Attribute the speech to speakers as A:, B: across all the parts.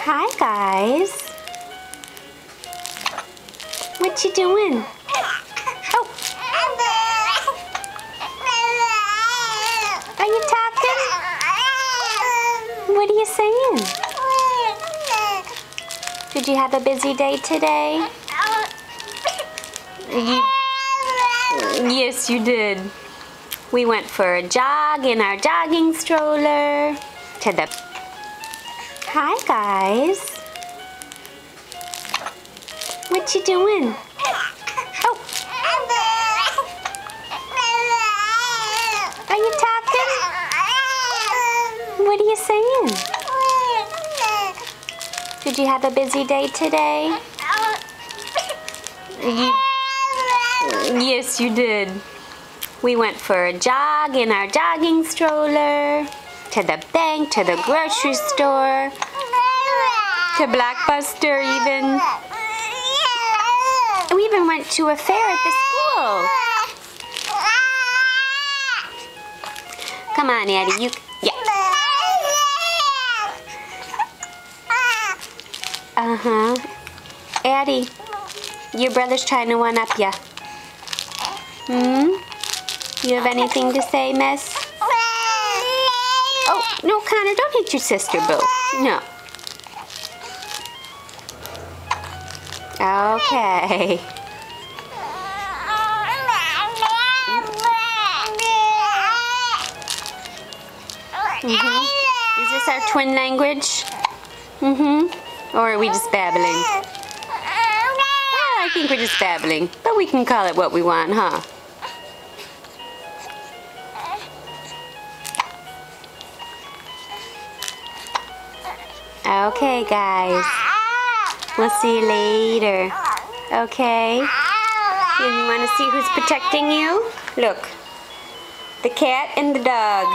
A: Hi guys. What you doing? Oh. Are you talking? What are you saying? Did you have a busy day today? Yes, you did. We went for a jog in our jogging stroller to the... Hi guys. What you doing? Oh. Are you talking? What are you saying? Did you have a busy day today? Yes, you did. We went for a jog in our jogging stroller to the bank, to the grocery store, to Blockbuster even. We even went to a fair at the school. Come on, Addie, you... Yeah. Uh-huh. Addie, your brother's trying to one-up ya. You have anything to say, miss? Oh, no, Connor, don't hit your sister, boo. No. Okay. Is this our twin language? Or are we just babbling? I think we're just babbling, but we can call it what we want, huh? Okay, guys. We'll see you later. Okay? And you want to see who's protecting you? Look. The cat and the dog.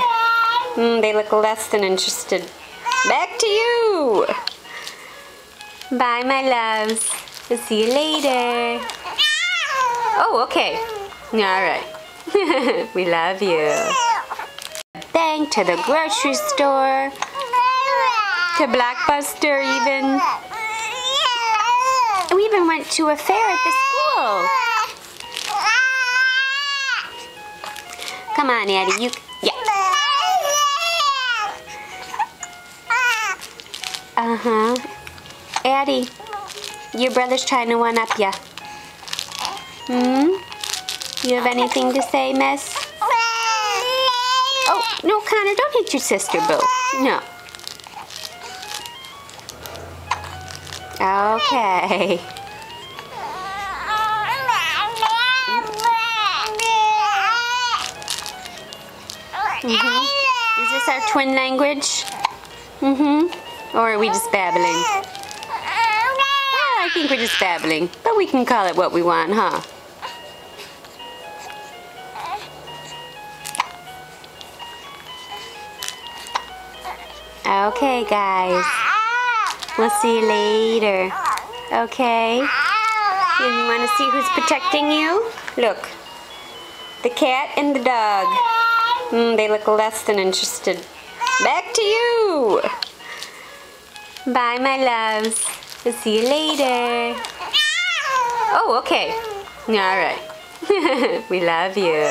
A: They look less than interested. Back to you! Bye, my loves. We'll see you later. Oh, okay. Alright. We love you. Bank, to the grocery store, to Blockbuster even. We even went to a fair at the school. Come on, Addie, you... Yeah. Uh-huh. Addie, your brother's trying to one-up ya. You have anything to say, miss? Oh, no, Connor, don't hit your sister, boo. No. Okay. Is this our twin language? Or are we just babbling? I think we're just babbling, but we can call it what we want, huh? Okay, guys. We'll see you later. Okay? And you want to see who's protecting you? Look. The cat and the dog. They look less than interested. Back to you! Bye, my loves. We'll see you later. Oh, okay. Alright. We love you.